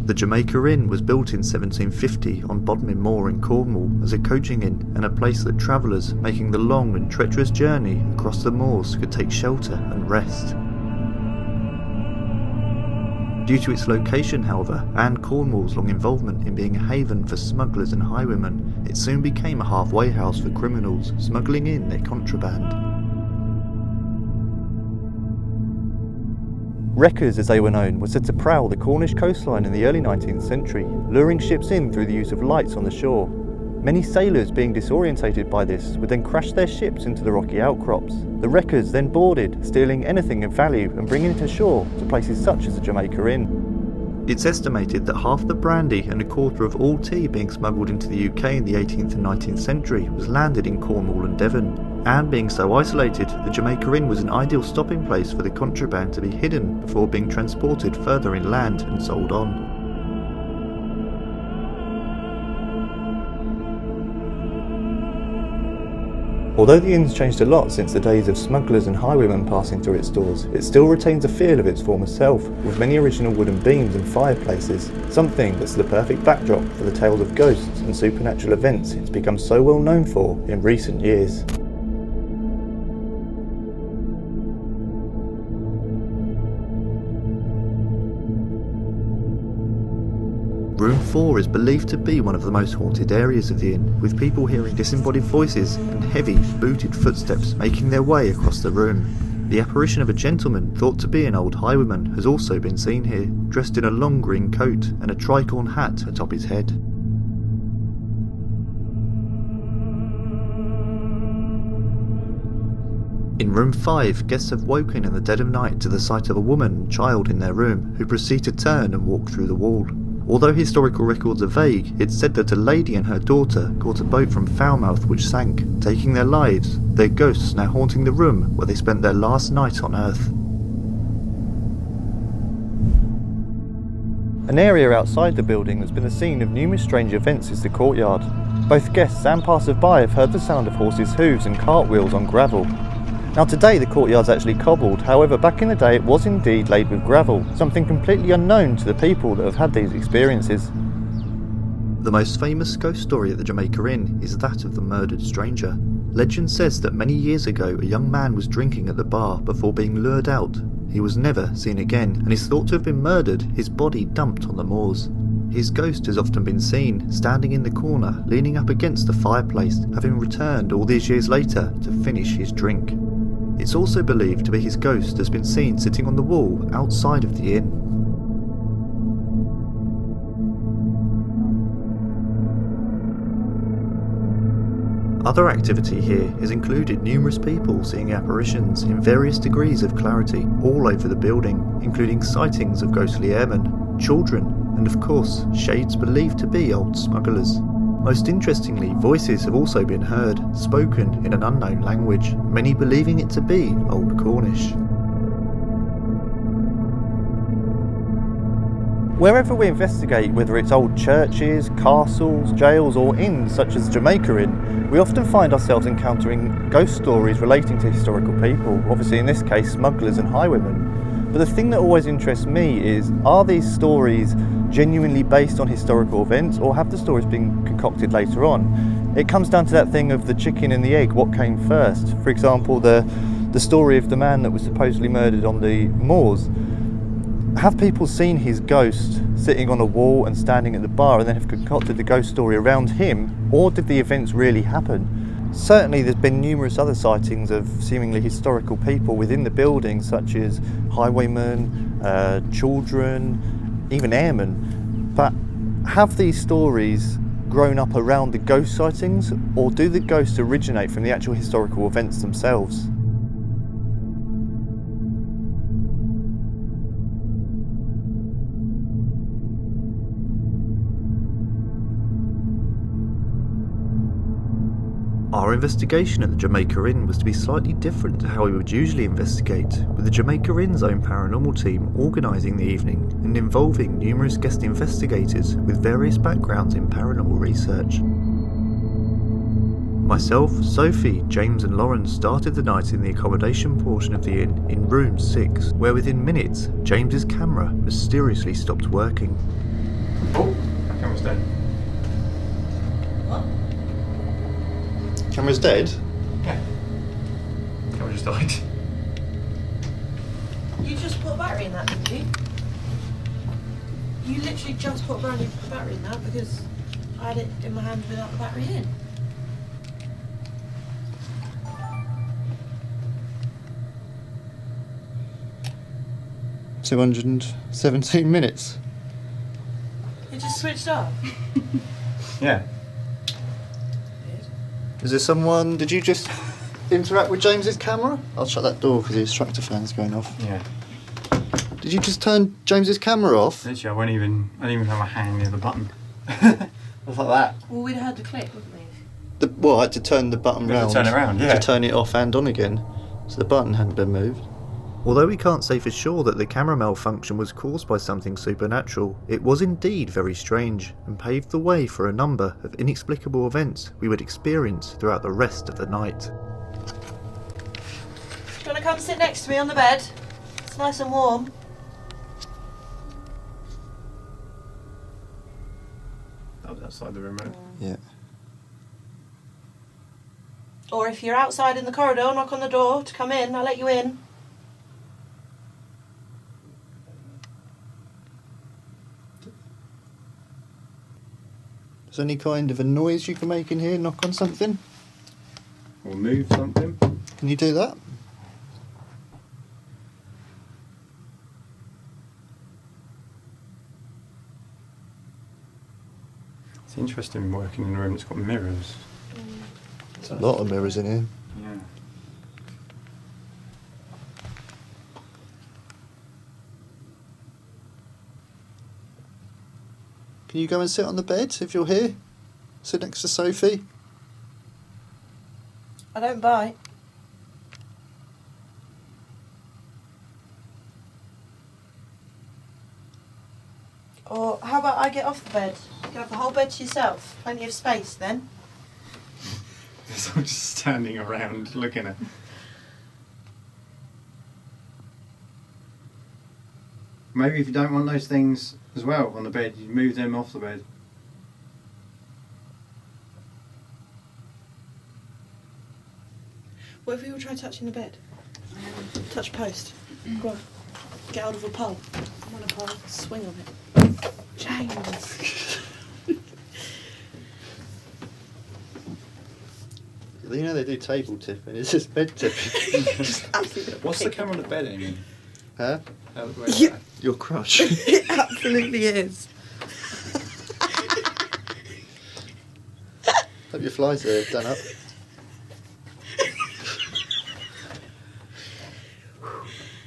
The Jamaica Inn was built in 1750 on Bodmin Moor in Cornwall as a coaching inn and a place that travellers making the long and treacherous journey across the moors could take shelter and rest. Due to its location, however, and Cornwall's long involvement in being a haven for smugglers and highwaymen, it soon became a halfway house for criminals smuggling in their contraband. Wreckers, as they were known, were said to prowl the Cornish coastline in the early 19th century, luring ships in through the use of lights on the shore. Many sailors, being disorientated by this, would then crash their ships into the rocky outcrops. The wreckers then boarded, stealing anything of value and bringing it ashore to places such as the Jamaica Inn. It's estimated that half the brandy and a quarter of all tea being smuggled into the UK in the 18th and 19th century was landed in Cornwall and Devon. And being so isolated, the Jamaica Inn was an ideal stopping place for the contraband to be hidden before being transported further inland and sold on. Although the inn's changed a lot since the days of smugglers and highwaymen passing through its doors, it still retains a feel of its former self, with many original wooden beams and fireplaces, something that's the perfect backdrop for the tales of ghosts and supernatural events it's become so well known for in recent years. Room 4 is believed to be one of the most haunted areas of the inn, with people hearing disembodied voices and heavy, booted footsteps making their way across the room. The apparition of a gentleman thought to be an old highwayman has also been seen here, dressed in a long green coat and a tricorn hat atop his head. In room 5, guests have woken in the dead of night to the sight of a woman and child in their room, who proceed to turn and walk through the wall. Although historical records are vague, it's said that a lady and her daughter caught a boat from Falmouth which sank, taking their lives, their ghosts now haunting the room where they spent their last night on Earth. An area outside the building that's been the scene of numerous strange events is the courtyard. Both guests and passers-by have heard the sound of horses' hooves and cartwheels on gravel. Now today the courtyard's actually cobbled, however back in the day it was indeed laid with gravel, something completely unknown to the people that have had these experiences. The most famous ghost story at the Jamaica Inn is that of the murdered stranger. Legend says that many years ago a young man was drinking at the bar before being lured out. He was never seen again and is thought to have been murdered, his body dumped on the moors. His ghost has often been seen, standing in the corner, leaning up against the fireplace, having returned all these years later to finish his drink. It's also believed to be his ghost has been seen sitting on the wall outside of the inn. Other activity here has included numerous people seeing apparitions in various degrees of clarity all over the building, including sightings of ghostly airmen, children, and of course shades believed to be old smugglers. Most interestingly, voices have also been heard, spoken in an unknown language, many believing it to be Old Cornish. Wherever we investigate, whether it's old churches, castles, jails or inns such as Jamaica Inn, we often find ourselves encountering ghost stories relating to historical people, obviously in this case smugglers and highwaymen. But the thing that always interests me is, are these stories genuinely based on historical events, or have the stories been concocted later on? It comes down to that thing of the chicken and the egg, what came first. For example, the story of the man that was supposedly murdered on the moors. Have people seen his ghost sitting on a wall and standing at the bar and then have concocted the ghost story around him, or did the events really happen? Certainly there's been numerous other sightings of seemingly historical people within the building, such as highwaymen, children, even airmen. But have these stories grown up around the ghost sightings, or do the ghosts originate from the actual historical events themselves? Our investigation at the Jamaica Inn was to be slightly different to how we would usually investigate, with the Jamaica Inn's own paranormal team organising the evening and involving numerous guest investigators with various backgrounds in paranormal research. Myself, Sophie, James and Lauren started the night in the accommodation portion of the inn in room 6, where within minutes James's camera mysteriously stopped working. Oh, camera's dead. What? Camera's dead? Yeah. Camera just died. You just put a battery in that, didn't you? You literally just put a brand new battery in that because I had it in my hand without the battery in. $217 minutes. It just switched off. Yeah. Is there someone... Did you just interact with James's camera? I'll shut that door because the extractor fan's going off. Yeah. Did you just turn James's camera off? Literally, I didn't even have my hand near the button. I was like that. Well, we'd had to click, wouldn't we? Well, I had to turn the button We had round. to turn it round, yeah. To turn it off and on again. So the button hadn't been moved. Although we can't say for sure that the camera malfunction was caused by something supernatural, it was indeed very strange and paved the way for a number of inexplicable events we would experience throughout the rest of the night. Do you want to come sit next to me on the bed? It's nice and warm. That was outside the remote. Yeah. Or if you're outside in the corridor, knock on the door to come in, I'll let you in. Is there any kind of a noise you can make in here? Knock on something? Or move something. Can you do that? It's interesting working in a room that's got mirrors. There's a lot of mirrors in here. Yeah. Can you go and sit on the bed if you're here? Sit next to Sophie. I don't bite. Or how about I get off the bed? You can have the whole bed to yourself. Plenty of space then. So I'm just standing around looking at. Maybe if you don't want those things as well on the bed, you move them off the bed. What if we all try touching the bed? Touch post. Go on. Get hold of a pole. I'm on a pole. Swing on it. James. You know they do table tipping, it's just bed tipping. What's the camera on the bed aiming? Huh? Where's Yeah. that? Your crush. It absolutely is. Hope your flies are done up.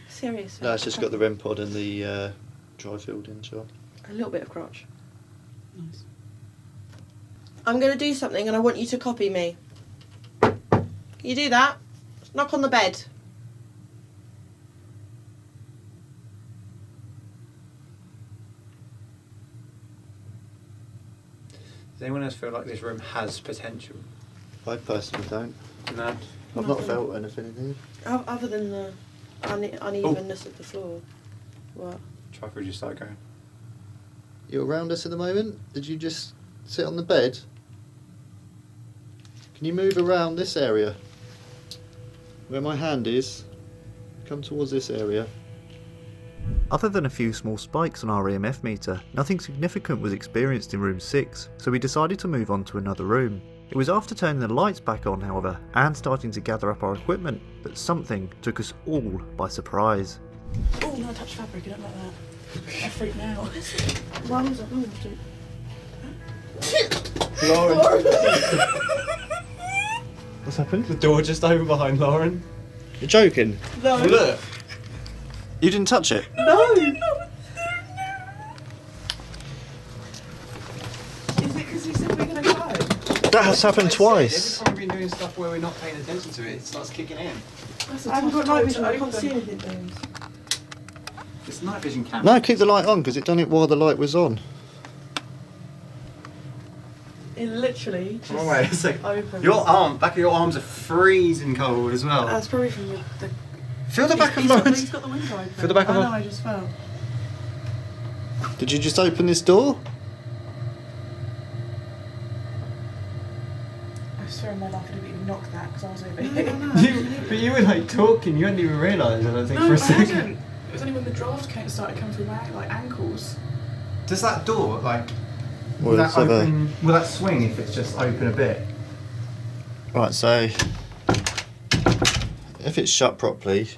Seriously. No, it's just got the REM pod and the dry filled in shot. A little bit of crotch. Nice. I'm going to do something and I want you to copy me. Can you do that? Knock on the bed. Does anyone else feel like this room has potential? I personally don't. No. I've not Nothing. felt anything in here. Other than the unevenness of the floor. What? Try for just start going. You're around us at the moment? Did you just sit on the bed? Can you move around this area? Where my hand is. Come towards this area. Other than a few small spikes on our EMF meter, nothing significant was experienced in room 6, so we decided to move on to another room. It was after turning the lights back on, however, and starting to gather up our equipment, that something took us all by surprise. Oh, no, touch fabric, I don't like that. I freak me out. Why was that? Lauren! What's happened? The door just opened behind Lauren. You're joking? No. Look! You didn't touch it? No! Is it because we said we were going to go? That has happened twice. Every time we've been doing stuff where we're not paying attention to it, it starts kicking in. I haven't got night vision, I can't see anything. It's a night vision camera. No, keep the light on because it done it while the light was on. It literally just Oh, wait a second. opened. Your arm, back of your arms are freezing cold as well. That's probably from the Feel the back of he's got Lauren's. the window open. Feel the back of I her- know, I just fell. Did you just open this door? swear on my life I didn't even knock that because I was over No, here. no, But you were like talking, you hadn't even realised, I don't think, No, for I a second. hadn't. It was only when the draft started coming through my like ankles. Does that door, like, Well, will that it's of a- open, will that swing if it's just open a bit? Right, so if it's shut properly,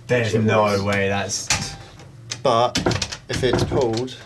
There's no way that's... but if it's pulled,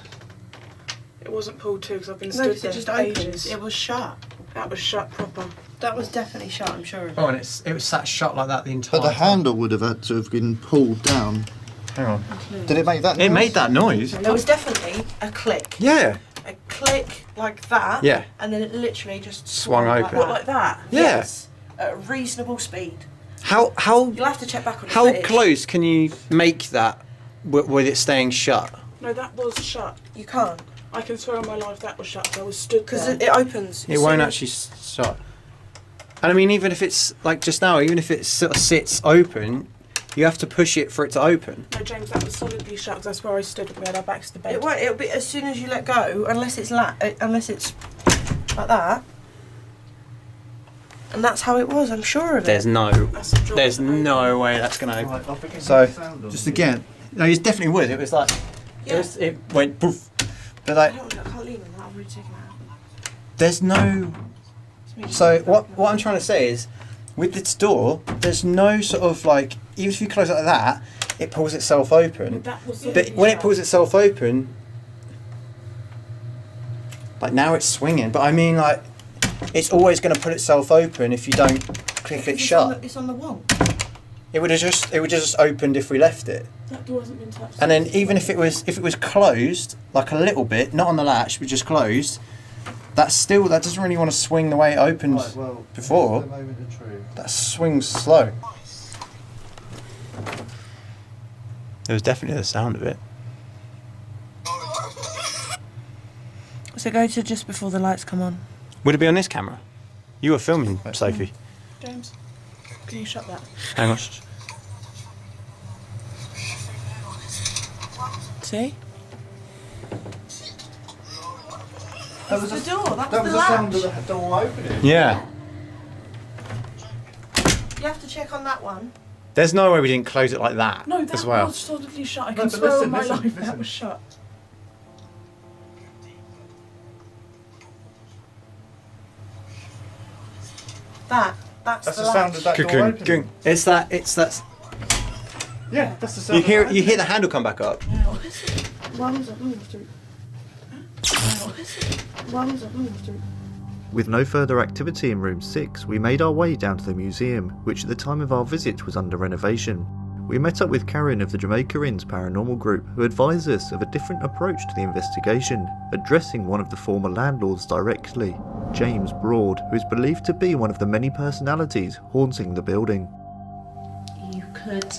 It wasn't pulled too because I've been No, stood 'cause there it just for opens. ages. It was shut. That was shut proper. That was definitely shut, I'm sure of it. Oh, and it was sat shut like that the entire but the time. handle would have had to have been pulled down. Hang on. Did it make that noise? It made that noise. There was definitely a click. Yeah. A click like that. Yeah. And then it literally just Swung like open. that. Like that? Yeah. Yes. At a reasonable speed. How You'll have to check back on the how footage. close can you make that with it staying shut? No, that was shut. You can't. I can swear on my life that was shut because I was stood Because there. it opens. It won't actually shut. And I mean, even if it's like just now, even if it sort of sits open, you have to push it for it to open. No, James, that was solidly shut because that's where I stood. We had our backs to the bed. It won't. It'll be as soon as you let go, unless it's unless it's like that. And that's how it was. I'm sure of it. There's no way that's gonna open. So just again, no, it definitely would. It was like Yeah. it went poof. But like, I can't lean on that. I've already taken it out. there's no. So what I'm trying to say is, with this door, there's no sort of like, even if you close it like that, it pulls itself open. That was But when it pulls itself open, like now it's swinging. But I mean, like, it's always going to put itself open if you don't click it shut. It's on the wall. It would have just opened if we left it. That door hasn't been touched. And then even if it was closed, like a little bit, not on the latch, but just closed, that doesn't really want to swing the way it opened before. That swings slow. There was definitely the sound of it. So go to just before the lights come on. Would it be on this camera? You were filming, Sophie. James, can you shut that? Hang on. See? That was the door. That That was was the the sound latch. of the door opening. Yeah. You have to check on that one. There's no way we didn't close it like that No, that as well. was solidly shut. I No, can but swear listen, on my listen, life listen. that was shut. That's That's the the sound latch. of that door Gung, opening. gung. It's that. Yeah, that's the sound. You hear the handle come back up. With no further activity in room 6, we made our way down to the museum, which at the time of our visit was under renovation. We met up with Karen of the Jamaica Inn's Paranormal group, who advised us of a different approach to the investigation, addressing one of the former landlords directly, James Broad, who is believed to be one of the many personalities haunting the building. You could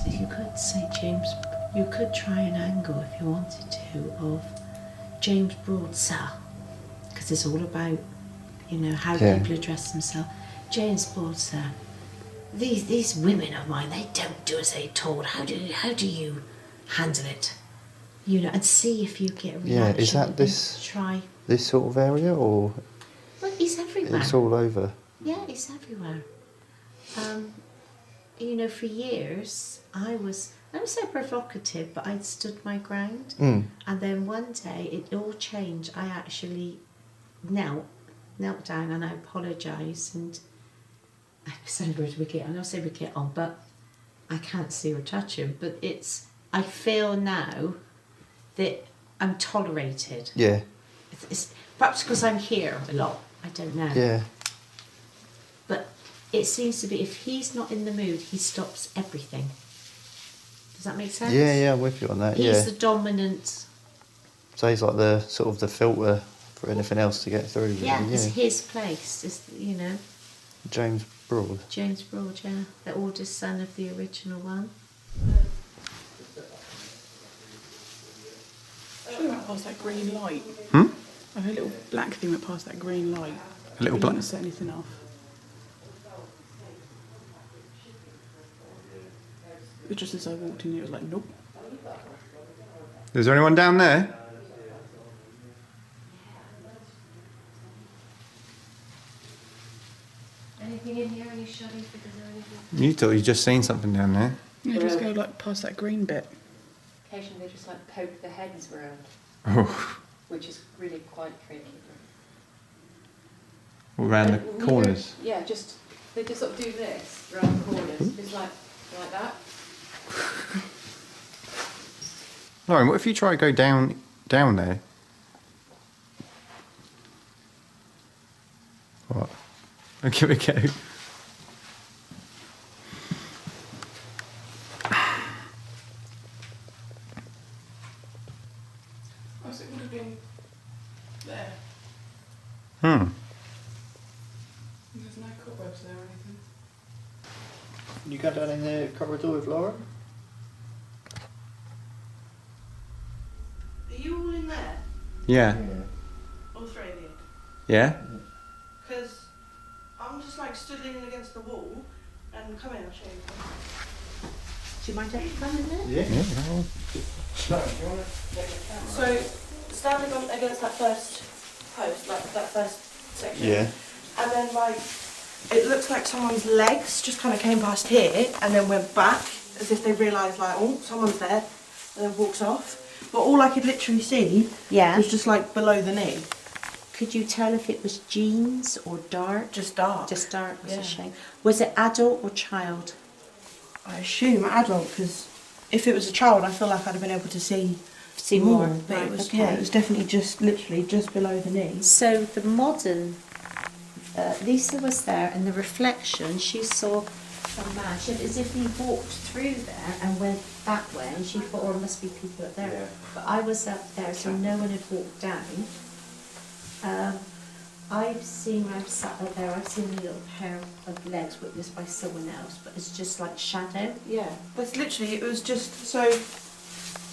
say James. You could try an angle if you wanted to of James Broad's cell, because it's all about, how people address themselves. James Broad's cell. These women of mine, they don't do as they're told. How do you handle it? And see if you get a reaction. Yeah, is that and this- Try. This sort of area, or Well, it's everywhere. it's all over? Yeah, it's everywhere. For years I was so provocative, but I'd stood my ground. Mm. And then one day it all changed. I actually knelt down and I apologised, and I said we get on. I say we get on, but I can't see or touch him. But I feel now that I'm tolerated. Yeah. It's perhaps because I'm here a lot. I don't know. Yeah. But it seems to be, if he's not in the mood, he stops everything. Does that make sense? Yeah, I'm with you on that. He's the dominant. So he's like the sort of the filter for anything else to get through. Really. Yeah, it's his place. It's, James Broad. James Broad, yeah, the oldest son of the original one. Should we went past that green light? Hmm? I had a little black thing went past that green light. A little We black. didn't set anything off. But just as I walked in, it was like, nope. Is there anyone down there? Anything in here? Any shadow figures or anything? You thought you just seen something down there. Yeah, just go like past that green bit. Occasionally they just like poke their heads around, Oh, which is really quite freaky. around the And corners. Yeah, just they just sort of do this around the corners. It's like that. Lauren, what if you try to go down there? What? I'll give it a go. Oh, so it would have been there. Hmm. There's no cobwebs there or anything. You go down in the corridor with Laura? Are you all in there? Yeah. All three of you? Yeah? Because I'm just like stood leaning against the wall and come in, I'll show you. Do you mind having fun in there? Yeah. So, standing on against that first post, like that first section. Yeah. And then like, it looks like someone's legs just kind of came past here and then went back as if they realised like, oh, someone's there, and then walks off. But all I could literally see was just like below the knee. Could you tell if it was jeans or dark? Just dark. Just dark was Yeah. a shame. Was it adult or child? I assume adult, because if it was a child, I feel like I'd have been able to see more. But Right, it was, okay. yeah, it was definitely just literally just below the knee. So the modern, Lisa was there, and the reflection, she saw a man, she had as if he walked through there and went that way, and she thought, oh, there must be people up there. Yeah. But I was up there, so no one had walked down. I've seen, when I've sat up there, I've seen a little pair of legs witnessed by someone else, but it's just like shadow. Yeah, that's literally, it was just, so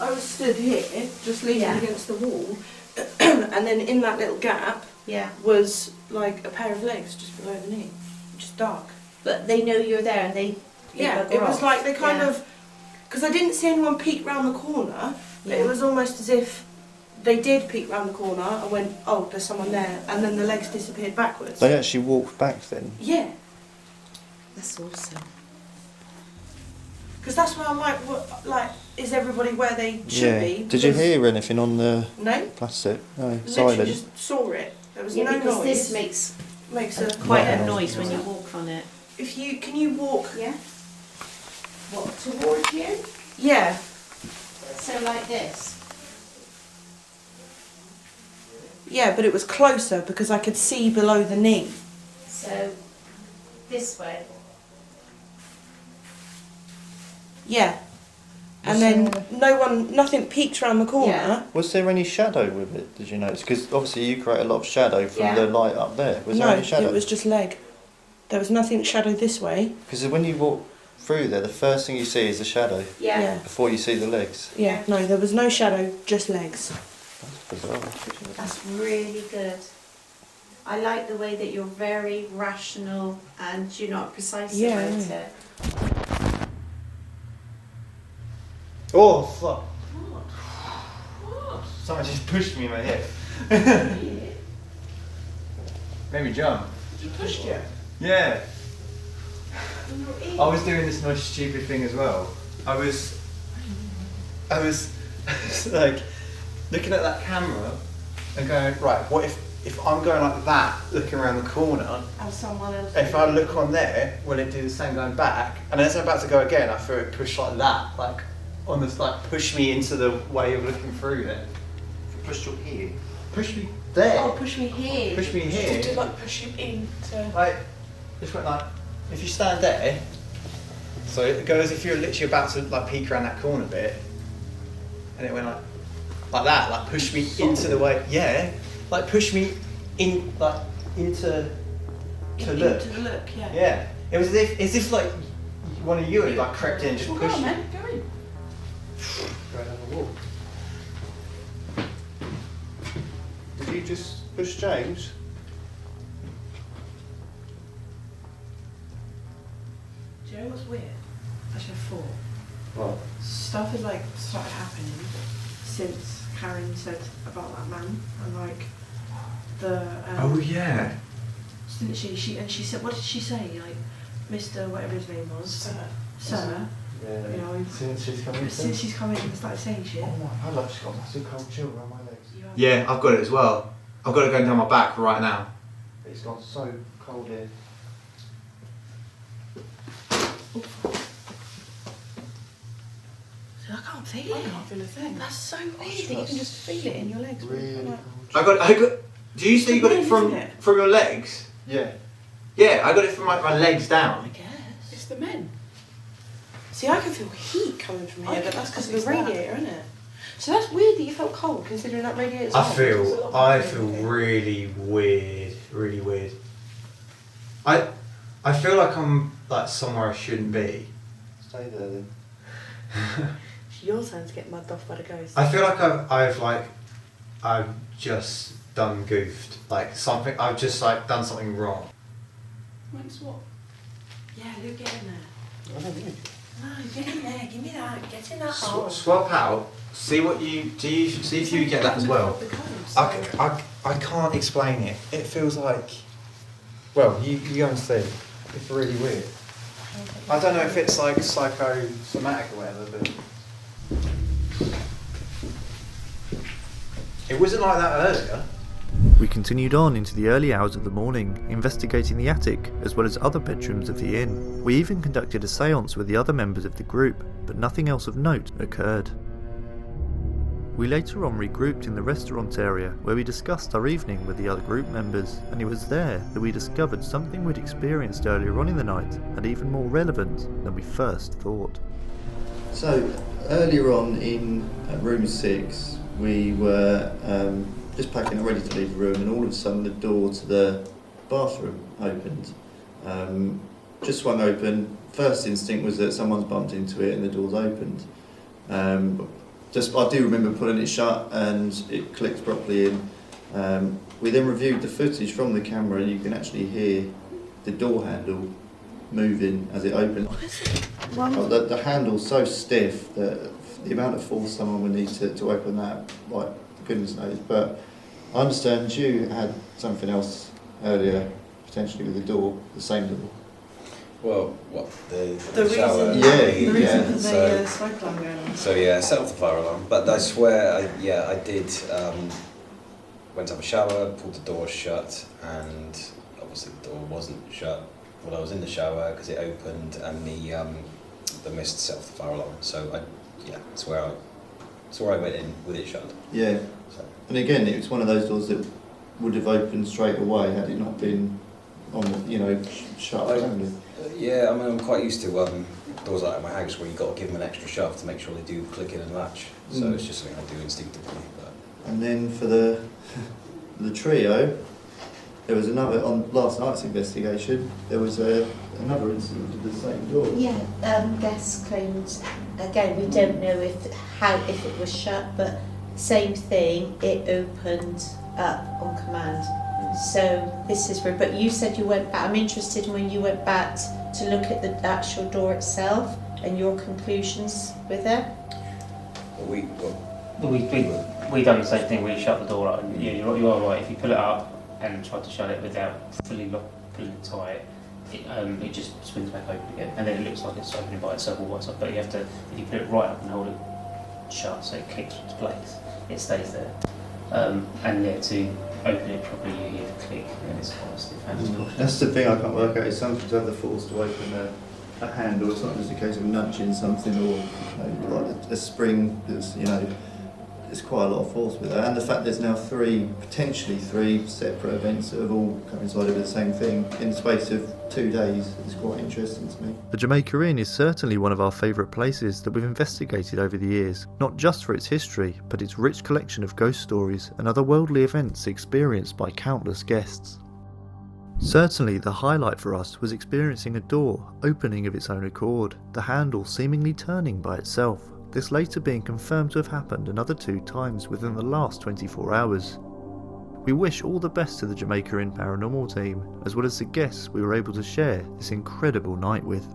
I was stood here, just leaning Yeah. against the wall, and then in that little gap Yeah. was like a pair of legs just below the knee, just dark. But they know you're there, and they Yeah, bugger it was off. like they kind Yeah. of, because I didn't see anyone peek round the corner, but Yeah. it was almost as if they did peek round the corner and went, oh, there's someone there, and then the legs disappeared backwards. They actually walked back then. Yeah, That's awesome. because that's why I'm like, what, like, is everybody where they should be? Did you Because- hear anything on the No, plastic? No. literally Silent. just saw it. There was Yeah, no because noise. this makes Makes a quite Yeah. a noise when you walk on it. If you can you walk? Yeah. What, towards you? Yeah. So like this. Yeah, but it was closer because I could see below the knee. So this way. Yeah. And then nothing peeked round the corner. Yeah. Was there any shadow with it? Did you notice? Because obviously you create a lot of shadow from Yeah. the light up there. Was No, there any shadow? it was just leg. There was nothing shadowed this way. Because when you walk through there, the first thing you see is the shadow Yeah. before you see the legs. Yeah. No, there was no shadow, just legs. That's bizarre. That's really good. I like the way that you're very rational and you're not precise Yeah, about yeah. it. Oh, fuck. Someone just pushed me in my hip. Made me jump. You pushed you. Yeah. I was doing this nice stupid thing as well. I was like looking at that camera and going, right, what if I'm going like that, looking around the corner, And someone else. if I look on there, will it do the same going back? And as I'm about to go again, I feel it push like that, like on this, like push me into the way of looking through there. Pushed you here. Push me there. Oh, push me here. Push me Did here. like push you in to... Like, just went like, if you stand there, so it goes if you're literally about to like peek around that corner bit, and it went like that, like push me into the way, yeah, like push me in, like into to look, Into the look, yeah. yeah. It was as if like one of you had like crept in and just Well, pushed go on, me. man, go in. Go down the wall. Did you just push James? Do you know what's weird? Actually, I thought. What? Stuff has like started happening since Karen said about that man and like the Oh yeah. Literally, she said, what did she say? Like, Mr. whatever his name was. Sir. Yeah. You know, Since she's come in. since she's come in and started saying shit. Oh my, I've just got a massive cold chill around my legs. Yeah, I've got it as well. I've got it going down my back right now. It's gone so cold here. I can't feel I it. can't feel a thing. That's so weird that you can just feel it in your legs. Really Like, cold. I got. Do you say you got it from Isn't it? your legs? Yeah. Yeah, I got it from my legs I down. guess. It's the men. See, I can feel heat coming from here, but that's because of the It's that. radiator, isn't it? So that's weird that you felt cold, considering that radiator's I on. feel really weird. Really weird. I feel like I'm like somewhere I shouldn't be. Stay there then. It's your turn to get mugged off by the ghost. I feel like I've just done goofed. Like something. I've just like done something wrong. Makes what? Yeah, Luke, get in there. I don't know. No, get in there. Give me that. Get in that hole. Swap out. See what you do. You see if you get that as well. I can't explain it. It feels like. Well, you go and see. It's really weird. I don't know if it's like psychosomatic or whatever, but it wasn't like that earlier. We continued on into the early hours of the morning, investigating the attic as well as other bedrooms of the inn. We even conducted a séance with the other members of the group, but nothing else of note occurred. We later on regrouped in the restaurant area where we discussed our evening with the other group members, and it was there that we discovered something we'd experienced earlier on in the night had even more relevant than we first thought. So, earlier on in room 6, we were just packing up ready to leave the room, and all of a sudden the door to the bathroom opened. Just swung open. First instinct was that someone's bumped into it and the door's opened. I do remember pulling it shut and it clicked properly in. We then reviewed the footage from the camera, and you can actually hear the door handle moving as it opened. The handle's so stiff that the amount of force someone would need to open that, like goodness knows. But I understand you had something else earlier, potentially with the door, the same door. Well, what The shower? reason, Yeah, the reason for the So- smoke alarm going on. So yeah, set off the fire alarm. But I swear, I did. Went to have a shower, pulled the door shut, and obviously the door wasn't shut while I was in the shower because it opened, and the mist set off the fire alarm. So it's where I went in with it shut. Yeah. So. And again, it was one of those doors that would have opened straight away had it not been on, shut. Yeah, I mean, I'm quite used to doors like at my house where you've got to give them an extra shove to make sure they do click in and latch. So it's just something I do instinctively. But. And then for the trio, there was another, on last night's investigation, there was another incident with the same door. Yeah, guests claimed, again, we don't know if it was shut, but same thing, it opened up on command. So this is but you said you went back. I'm interested in when you went back to look at the actual door itself and your conclusions with it. We done the same thing. We shut the door up, and you are right. If you pull it up and try to shut it without pulling it tight, it just swings back open again, and then it looks like it's opening by itself all by itself. But you have to, if you put it right up and hold it shut so it clicks into place, it stays there. To open it properly, you hear the click, and it's quite a stiff handle. That's the thing I can't work out, is sometimes have the force to open a handle. It's not just a case of nudging something or like a spring that's, there's quite a lot of force with that. And the fact there's now potentially three separate events that have all coincided with the same thing in the space of 2 days is quite interesting to me. The Jamaica Inn is certainly one of our favourite places that we've investigated over the years, not just for its history, but its rich collection of ghost stories and otherworldly events experienced by countless guests. Certainly the highlight for us was experiencing a door opening of its own accord, the handle seemingly turning by itself. This later being confirmed to have happened another 2 times within the last 24 hours. We wish all the best to the Jamaica Inn Paranormal team, as well as the guests we were able to share this incredible night with.